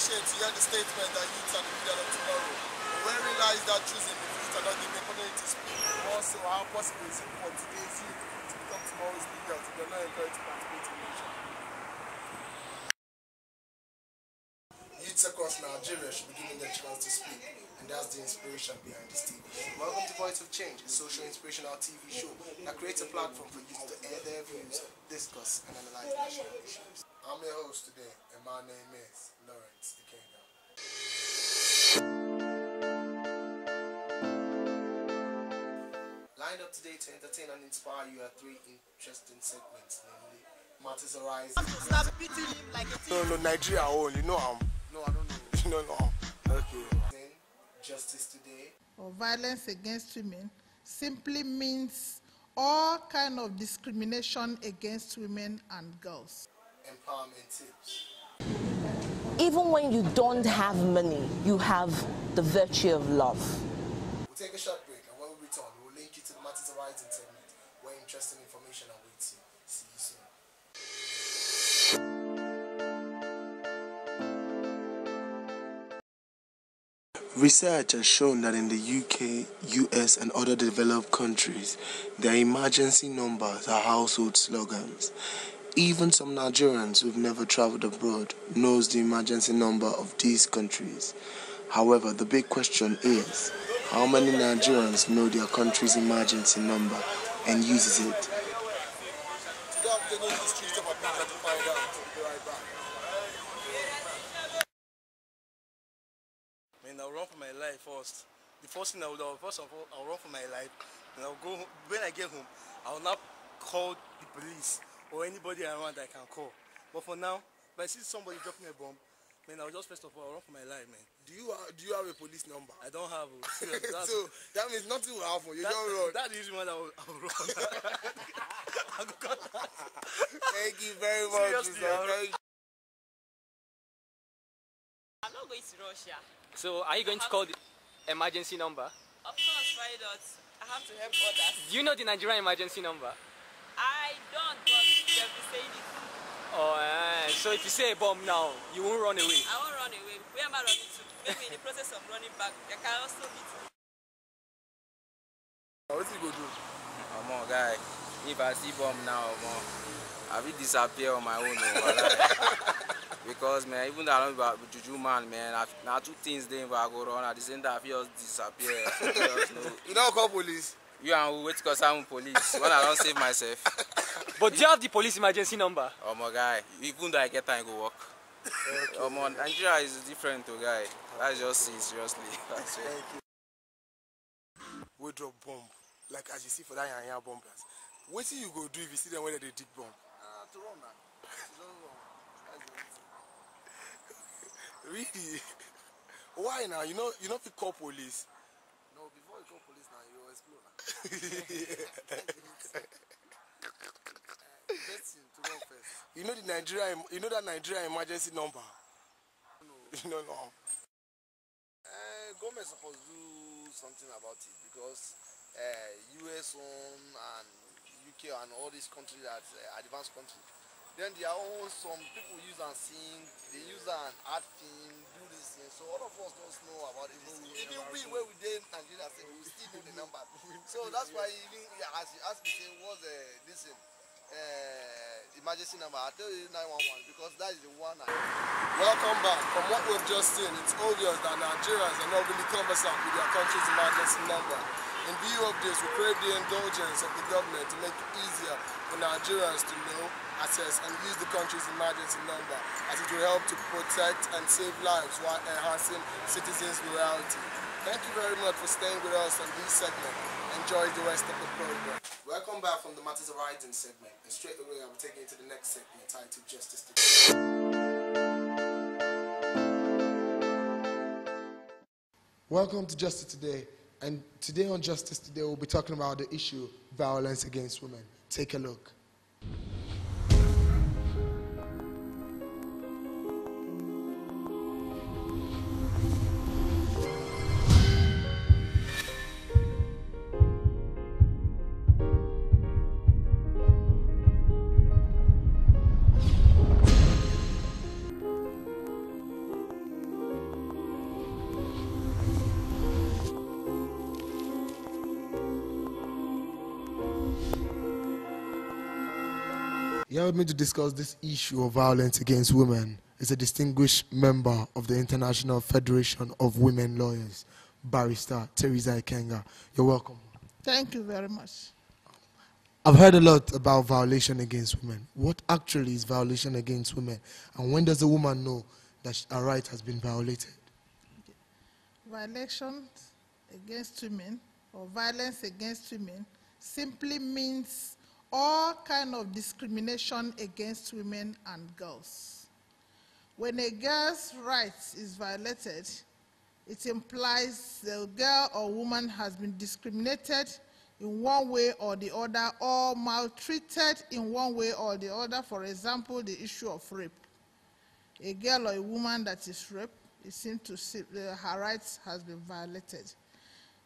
appreciate to hear the statement that youths are the leader of tomorrow. But wherein lies that choosing if youth are not given opportunity to speak? Also, how possible is it for today's youth to become tomorrow's leaders if they're not encouraged to participate in nation? Youths across Nigeria should be given the chance to speak, and that's the inspiration behind this TV. Welcome to Voice of Change, a social inspirational TV show that creates a platform for youth to air their views, discuss, and analyze national issues. I'm your host today, and my name is Ikenga. Lined up today to entertain and inspire you are three interesting segments, namely Matters Arising. No, Nigeria own, you know I'm. No, I don't know. You don't know. Okay. Then, Justice Today. Or violence against women simply means all kind of discrimination against women and girls. Empowerment Tips. Even when you don't have money, you have the virtue of love. We'll take a short break, and when we return, we'll link you to the Matters Arising segment, where interesting information awaits you. See you soon. Research has shown that in the UK, US, and other developed countries, their emergency numbers are household slogans. Even some Nigerians who've never traveled abroad knows the emergency number of these countries. However, the big question is, how many Nigerians know their country's emergency number and uses it? I'll run for my life first. The first thing I'll run for my life, and I'll go home. When I get home, I'll not call the police or anybody around I can call. But for now, if I see somebody dropping a bomb, I'll just first of all run for my life, man. Do you have a police number? I don't have a. So that means nothing will happen. You don't run. That is when I'll run. Thank you very much. I'm not going to Russia. So, are you going to call the emergency number? Of course, why not? I have to help others. Do you know the Nigerian emergency number? I don't, but they'll be saying it. Oh, so if you say a bomb now, you won't run away? I won't run away. Where am I running to? Maybe in the process of running back, I can also meet me. What you go do? Come on, guy. If I see bomb now, I will disappear on my own. Because man, even though I don't about juju man, now two things then I go on at the same time I just disappear. You don't call police? You and wait because I'm police when I don't save myself. But do you have the police emergency number? Oh my guy, even though I get time go work. Okay. Oh my, Nigeria is different to guy. That's just it, seriously. That's it. Thank you. We drop bomb, like as you see for that Yanya bombers. What do you go do if you see them when they dig bomb? To run now. To run. Really? Why now? You know if you call police. No, before you call police now, you explode now. Best thing to run first. You know that Nigeria emergency number? No. You don't know. Government supposed to do something about it because US and UK and all these countries that advanced countries. Then there are some people use and sing, they use an art thing, do this thing. So all of us don't know about it. Even we where we did in Nigeria, we still know the numbers. So that's why even as you ask me, say what's this emergency number? I tell you 911 because that is the one. Welcome back. From what we've just seen, it's obvious that Nigerians are not really conversant with their country's emergency number. In view of this, we crave the indulgence of the government to make it easier for Nigerians to know, access, and use the country's emergency number, as it will help to protect and save lives while enhancing citizens' morality. Thank you very much for staying with us on this segment. Enjoy the rest of the program. Welcome back from the Matters Arising segment, and straight away I will take you to the next segment titled Justice Today. Welcome to Justice Today. And today on Justice Today, we'll be talking about the issue of violence against women. Take a look. Here with me to discuss this issue of violence against women is a distinguished member of the International Federation of Women Lawyers, Barrister Teresa Ikenga. You're welcome. Thank you very much. I've heard a lot about violation against women. What actually is violation against women? And when does a woman know that her right has been violated? Violations against women or violence against women simply means all kind of discrimination against women and girls. When a girl's rights is violated, it implies the girl or woman has been discriminated in one way or the other, or maltreated in one way or the other. For example, the issue of rape. A girl or a woman that is raped, it seems to see her rights has been violated.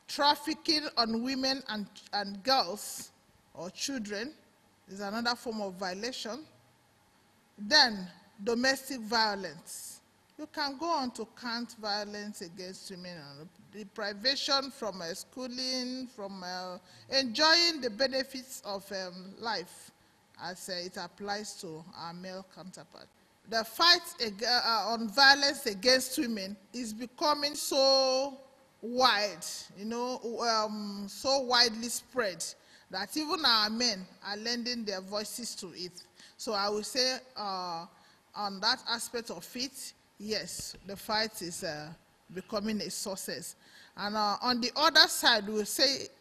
Trafficking on women and girls or children is another form of violation. Then, domestic violence. You can go on to count violence against women, deprivation from schooling, from enjoying the benefits of life as it applies to our male counterpart. The fight on violence against women is becoming so wide, so widely spread that even our men are lending their voices to it. So I would say on that aspect of it, yes, the fight is becoming a success. And on the other side,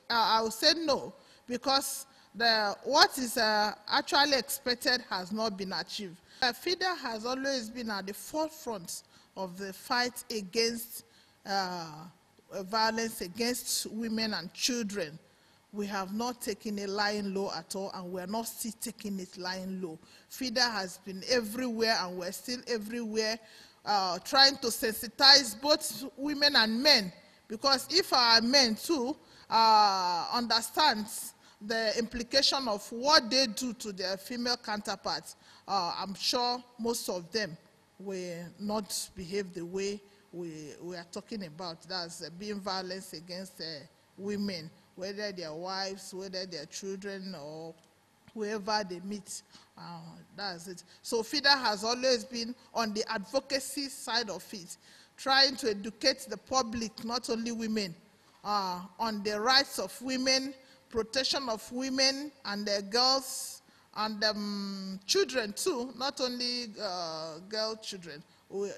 I will say no, because what is actually expected has not been achieved. FIDA has always been at the forefront of the fight against violence against women and children. We have not taken a lying low at all, and we're not still taking it lying low. FIDA has been everywhere, and we're still everywhere, trying to sensitize both women and men, because if our men too understand the implication of what they do to their female counterparts, I'm sure most of them will not behave the way we are talking about. That's being violence against women, whether they're wives, whether they're children, or whoever they meet. That's it. So FIDA has always been on the advocacy side of it, trying to educate the public, not only women, on the rights of women, protection of women and their girls, and children too, not only girl children,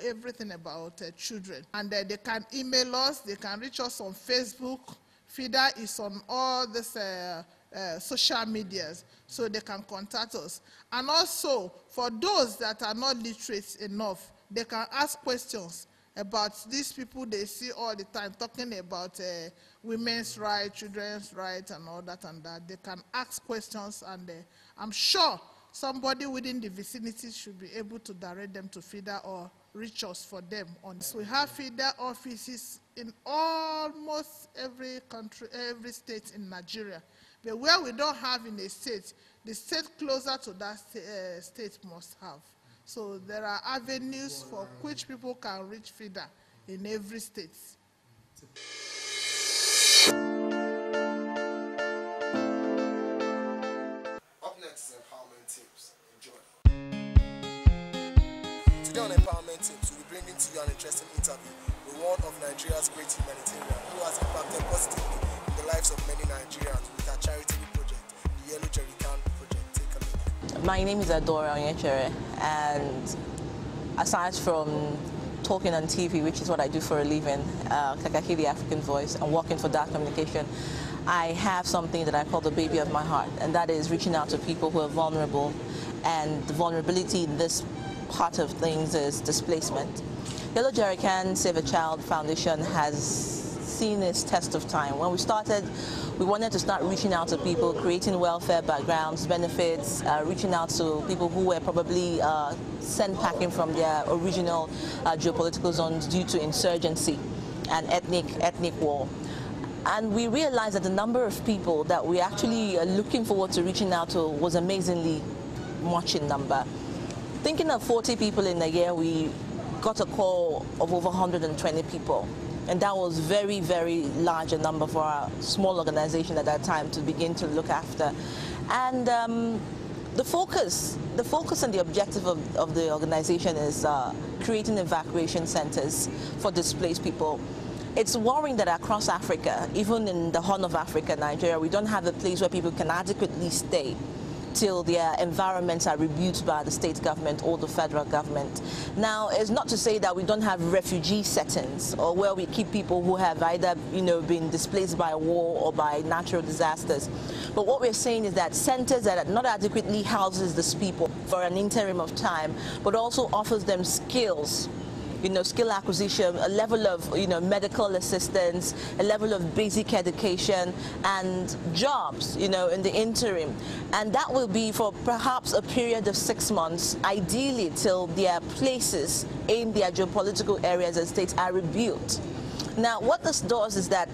everything about children. And they can email us, they can reach us on Facebook. FIDA is on all these social medias, so they can contact us. And also, for those that are not literate enough, they can ask questions about these people they see all the time talking about women's rights, children's rights, and all that and that. They can ask questions, and I'm sure somebody within the vicinity should be able to direct them to FIDA or reach us for them. So we have FIDA offices in almost every country, every state in Nigeria. But where we don't have in a state, the state closer to that state must have. So there are avenues for which people can reach FIDA in every state. Up next is Empowerment Tips. Enjoy. Today on Empowerment Tips, we'll be bringing to you an interesting interview with one of Nigeria's great humanitarians who has impacted positively in the lives of many Nigerians with her charitable project, the Yellow Jerry Can Project. Take a look. My name is Adora Onyechere, and aside from talking on TV, which is what I do for a living, Kakaki the African Voice, and working for Dark Communication, I have something that I call the baby of my heart, and that is reaching out to people who are vulnerable. And the vulnerability in this part of things is displacement. Yellow Jerry Can Save a Child Foundation has seen its test of time. When we started, we wanted to start reaching out to people, creating welfare backgrounds, benefits, reaching out to people who were probably sent packing from their original geopolitical zones due to insurgency and ethnic war. And we realized that the number of people that we actually are looking forward to reaching out to was amazingly much in number. Thinking of 40 people in a year, we got a call of over 120 people. And that was very, very large a number for a small organization at that time to begin to look after. And the focus the focus and the objective of the organization is creating evacuation centers for displaced people. It's worrying that across Africa, even in the Horn of Africa, Nigeria, we don't have a place where people can adequately stay till their environments are reviewed by the state government or the federal government. Now, it's not to say that we don't have refugee settings or where we keep people who have either, been displaced by war or by natural disasters. But what we're saying is that centers that not adequately houses these people for an interim of time, but also offers them skills, skill acquisition, a level of, medical assistance, a level of basic education and jobs, in the interim. And that will be for perhaps a period of 6 months, ideally till their places in their geopolitical areas and states are rebuilt. Now, what this does is that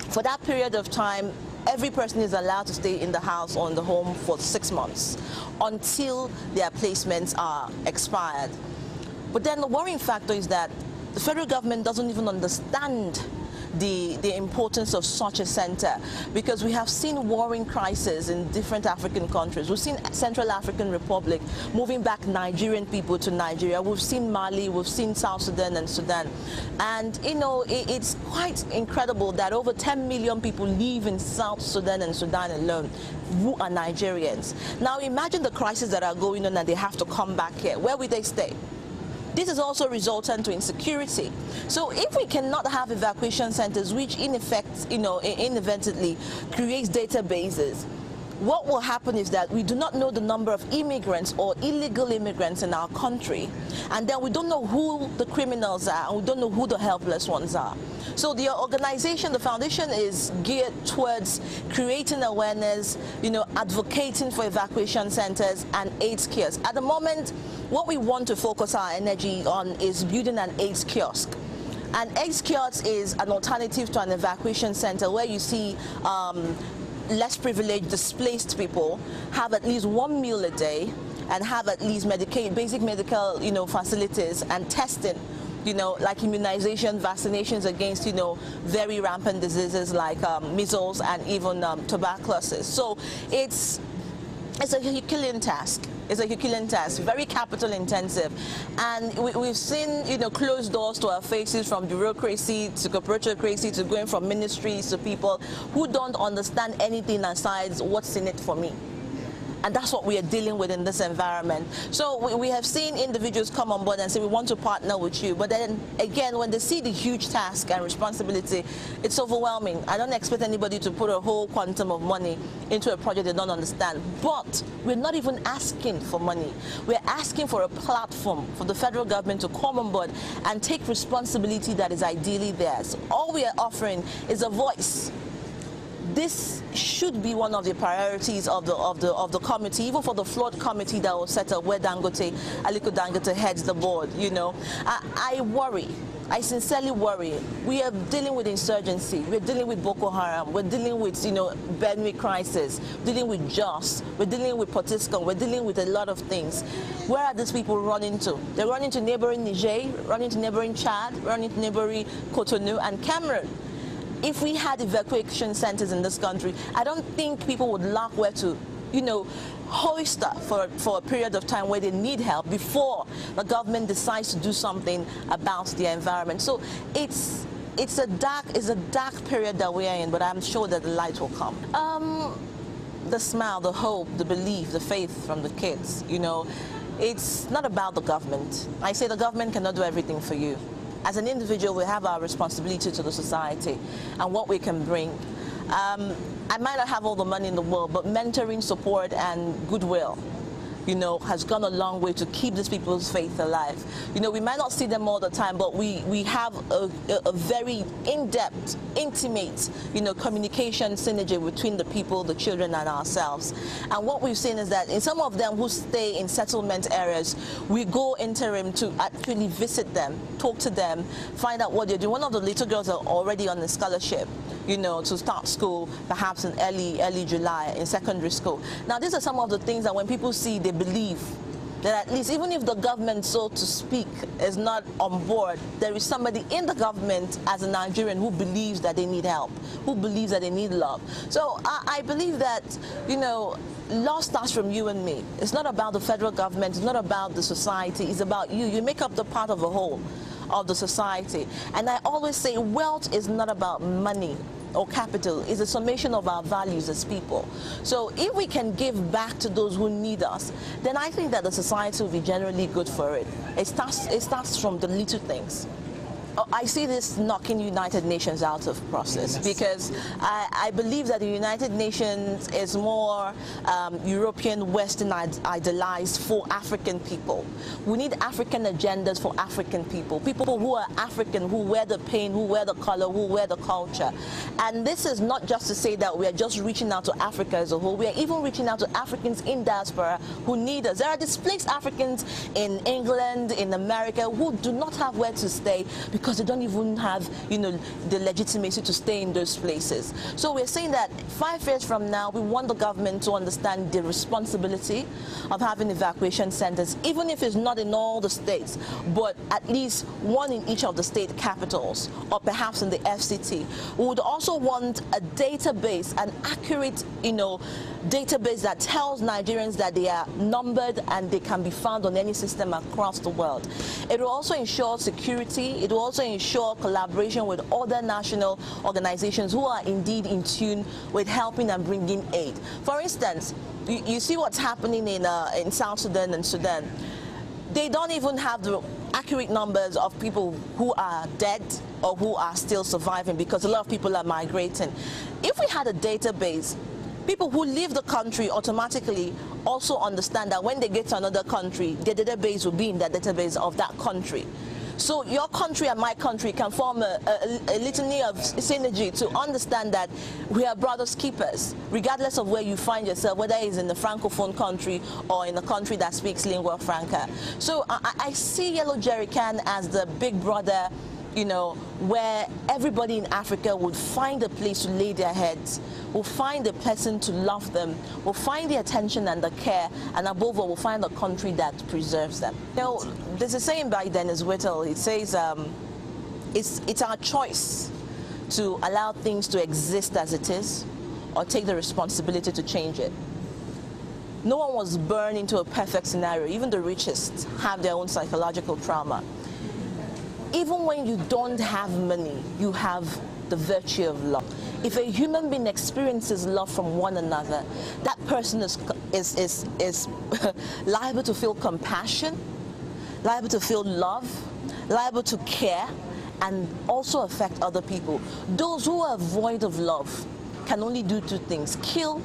for that period of time, every person is allowed to stay in the house or in the home for 6 months until their placements are expired. But then the worrying factor is that the federal government doesn't even understand the importance of such a center, because we have seen warring crises in different African countries. We've seen Central African Republic moving back Nigerian people to Nigeria. We've seen Mali, we've seen South Sudan and Sudan. And, it's quite incredible that over 10 million people live in South Sudan and Sudan alone who are Nigerians. Now imagine the crises that are going on and they have to come back here. Where will they stay? This is also resultant to insecurity. So if we cannot have evacuation centers, which in effect, inadvertently creates databases, what will happen is that we do not know the number of immigrants or illegal immigrants in our country, and then we don't know who the criminals are, and we don't know who the helpless ones are. So the organization, the foundation, is geared towards creating awareness, advocating for evacuation centers and AIDS kiosks. At the moment, what we want to focus our energy on is building an AIDS kiosk. An AIDS kiosk is an alternative to an evacuation center where you see less privileged, displaced people have at least one meal a day and have at least basic medical, facilities and testing, like immunization, vaccinations against, very rampant diseases like measles and even tuberculosis. So it's a Herculean task. It's a Herculean task, very capital intensive. And we've seen, closed doors to our faces, from bureaucracy to corporatocracy to going from ministries to people who don't understand anything aside what's in it for me. And that's what we are dealing with in this environment. So we have seen individuals come on board and say, we want to partner with you. But then again, when they see the huge task and responsibility, it's overwhelming. I don't expect anybody to put a whole quantum of money into a project they don't understand. But we're not even asking for money. We're asking for a platform for the federal government to come on board and take responsibility that is ideally theirs. All we are offering is a voice. This should be one of the priorities of the committee, even for the flood committee that was set up, where Aliko Dangote heads the board. I worry. I sincerely worry. We are dealing with insurgency. We're dealing with Boko Haram. We're dealing with, Benue crisis. Dealing with Jos. We're dealing with Potiskum. We're dealing with a lot of things. Where are these people running to? They're running to neighboring Niger, running to neighboring Chad, running to neighboring Cotonou and Cameroon. If we had evacuation centers in this country, I don't think people would lack where to, hoist up for a period of time where they need help before the government decides to do something about the environment. So it's a dark period that we are in, but I'm sure that the light will come. The smile, the hope, the belief, the faith from the kids, it's not about the government. I say the government cannot do everything for you. As an individual, we have our responsibility to the society and what we can bring. I might not have all the money in the world, but mentoring, support, and goodwill, has gone a long way to keep these people's faith alive. We might not see them all the time, but we have a very in-depth, intimate, communication synergy between the people, the children, and ourselves. And what we've seen is that in some of them who stay in settlement areas, we go interim to actually visit them, talk to them, find out what they're doing. One of the little girls are already on a scholarship, to start school perhaps in early July in secondary school. Now, these are some of the things that when people see, they believe that at least, even if the government, so to speak, is not on board, there is somebody in the government as a Nigerian who believes that they need help, who believes that they need love. So I believe that, love starts from you and me. It's not about the federal government, it's not about the society, it's about you. You make up the part of the whole of the society. And I always say wealth is not about money or capital, it's a summation of our values as people. So if we can give back to those who need us, then I think that the society will be generally good for it. It starts from the little things. I see this knocking United Nations out of process because I believe that the United Nations is more European, Western idealized for African people. We need African agendas for African people, people who are African, who wear the pain, who wear the color, who wear the culture. And this is not just to say that we are just reaching out to Africa as a whole. We are even reaching out to Africans in diaspora who need us. There are displaced Africans in England, in America, who do not have where to stay because they don't even have, you know, the legitimacy to stay in those places. So we're saying that 5 years from now, we want the government to understand the responsibility of having evacuation centers, even if it's not in all the states, but at least one in each of the state capitals, or perhaps in the FCT. We would also want a database, an accurate, you know, database that tells Nigerians that they are numbered and they can be found on any system across the world. It will also ensure security. It will also ensure collaboration with other national organizations who are indeed in tune with helping and bringing aid. For instance, you see what's happening in South Sudan and Sudan. They don't even have the accurate numbers of people who are dead or who are still surviving because a lot of people are migrating. If we had a database, people who leave the country automatically also understand that when they get to another country, their database will be in the database of that country. So your country and my country can form a litany of synergy to understand that we are brothers keepers, regardless of where you find yourself, whether it's in a francophone country or in a country that speaks lingua franca. So I see Yellow Jerry Can as the big brother, you know, where everybody in Africa would find a place to lay their heads, will find a person to love them, will find the attention and the care, and above all, will find a country that preserves them. You know, there's a saying by Dennis Whittle. It says, it's our choice to allow things to exist as it is, or take the responsibility to change it. No one was born into a perfect scenario. Even the richest have their own psychological trauma. Even when you don't have money, you have the virtue of love. If a human being experiences love from one another, that person is liable to feel compassion, liable to feel love, liable to care, and also affect other people. Those who are void of love can only do 2 things: kill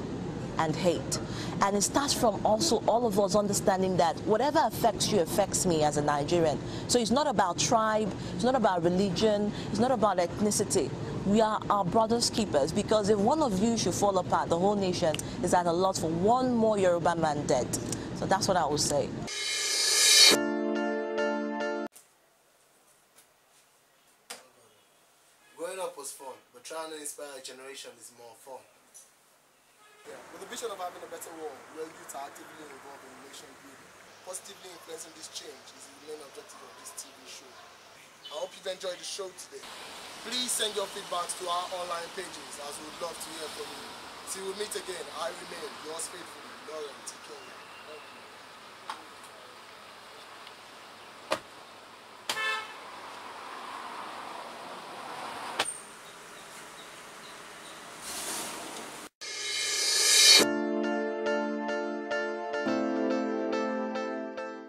and hate. And it starts from also all of us understanding that whatever affects you affects me as a Nigerian. So it's not about tribe, it's not about religion, it's not about ethnicity. We are our brothers keepers, because if one of you should fall apart, the whole nation is at a loss for one more Yoruba man dead. So that's what I would say. Growing up was fun, but trying to inspire a generation is more fun. Yeah. With the vision of having a better world, where youth are actively involved in nation building, positively influencing this change is the main objective of this TV show. I hope you've enjoyed the show today. Please send your feedbacks to our online pages, as we would love to hear from you. Till we meet again, I remain yours faithfully, Ikenga.